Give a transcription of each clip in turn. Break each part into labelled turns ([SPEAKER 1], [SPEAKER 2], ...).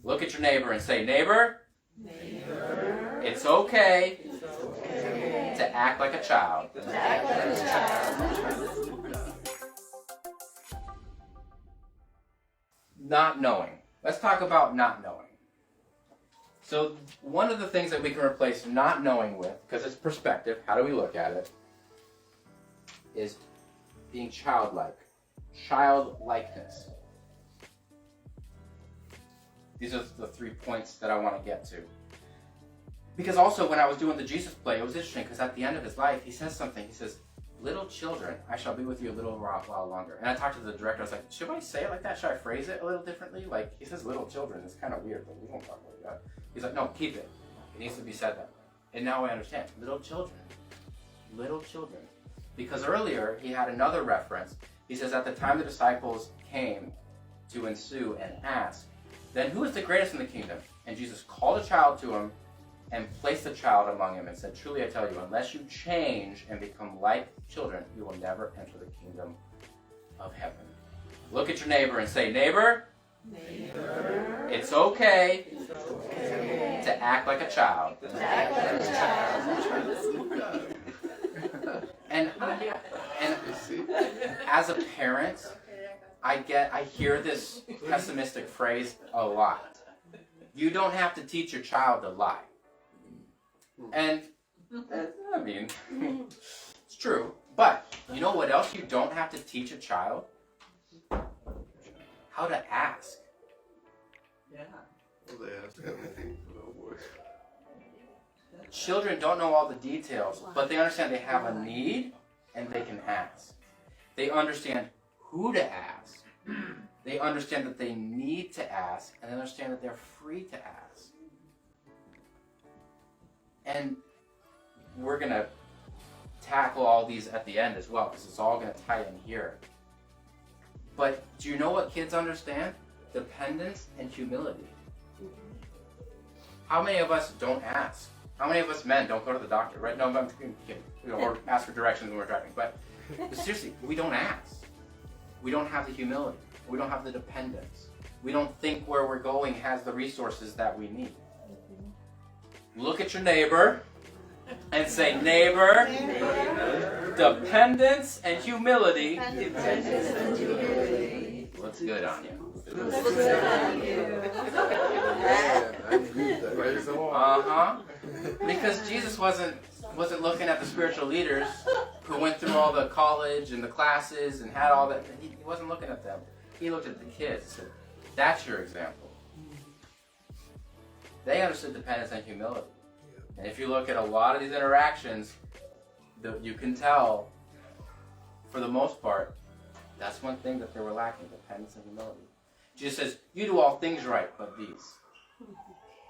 [SPEAKER 1] Look at your neighbor and say, neighbor, it's okay to act like a child. Not knowing. Let's talk about not knowing. So one of the things that we can replace not knowing with, because it's perspective, how do we look at it, is being childlike. Childlikeness. These are the 3 points that I want to get to. Because also when I was doing the Jesus play, it was interesting because at the end of his life, he says something. He says, little children, I shall be with you a little while longer. And I talked to the director. I was like, should I say it like that? Should I phrase it a little differently? Like, he says little children. It's kind of weird, but we won't talk about that. He's like, no, keep it. It needs to be said that way. And now I understand. Little children. Little children. Because earlier, he had another reference. He says, at the time the disciples came to ensue and ask, then who is the greatest in the kingdom? And Jesus called a child to him and placed the child among him and said, truly I tell you, unless you change and become like children, you will never enter the kingdom of heaven. Look at your neighbor and say, neighbor, it's okay to act like a child. And as a parent, I hear this pessimistic phrase a lot. You don't have to teach your child to lie. And, I mean, it's true. But, you know what else you don't have to teach a child? How to ask.
[SPEAKER 2] Yeah.
[SPEAKER 1] Children don't know all the details, but they understand they have a need and they can ask. They understand who to ask. They understand that they need to ask, and they understand that they're free to ask. And we're going to tackle all these at the end as well, because it's all going to tie in here. But do you know what kids understand? Dependence and humility. How many of us don't ask? How many of us men don't go to the doctor, right? No, I'm kidding. Or ask for directions when we're driving. But seriously, we don't ask. We don't have the humility. We don't have the dependence. We don't think where we're going has the resources that we need. Look at your neighbor and say, neighbor, dependence and humility. Looks good on you. Because Jesus wasn't looking at the spiritual leaders who went through all the college and the classes and had all that. He wasn't looking at them. He looked at the kids and said, that's your example. They understood dependence and humility. And if you look at a lot of these interactions, you can tell, for the most part, that's one thing that they were lacking, dependence and humility. Jesus says, you do all things right, but these.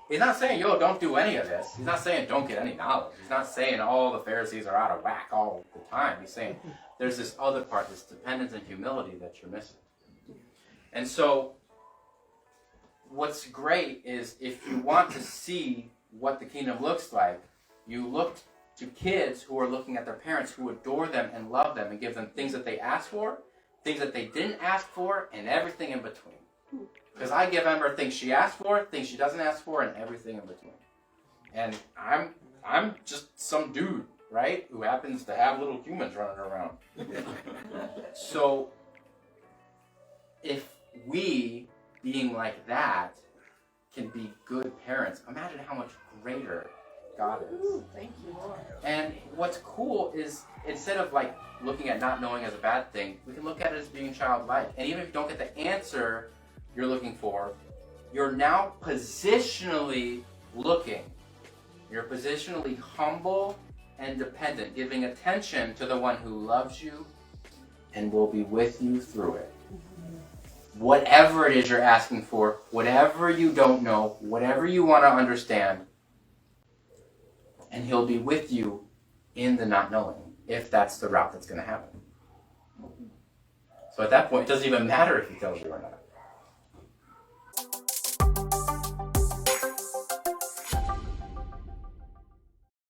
[SPEAKER 1] He's not saying, yo, don't do any of this. He's not saying don't get any knowledge. He's not saying all the Pharisees are out of whack all the time. He's saying there's this other part, this dependence and humility that you're missing. And so what's great is if you want to see what the kingdom looks like, you look to kids who are looking at their parents who adore them and love them and give them things that they ask for, things that they didn't ask for, and everything in between. Because I give Ember things she asked for, things she doesn't ask for, and everything in between. And I'm just some dude, right, who happens to have little humans running around. So if we, being like that, can be good parents, imagine how much greater God is.
[SPEAKER 2] Ooh, thank you, Lord.
[SPEAKER 1] And what's cool is instead of like looking at not knowing as a bad thing, we can look at it as being childlike. And even if you don't get the answer you're looking for, you're now positionally looking. You're positionally humble and dependent, giving attention to the one who loves you and will be with you through it. Whatever it is you're asking for, whatever you don't know, whatever you want to understand, and he'll be with you in the not knowing, if that's the route that's going to happen. So at that point, it doesn't even matter if he tells you or not.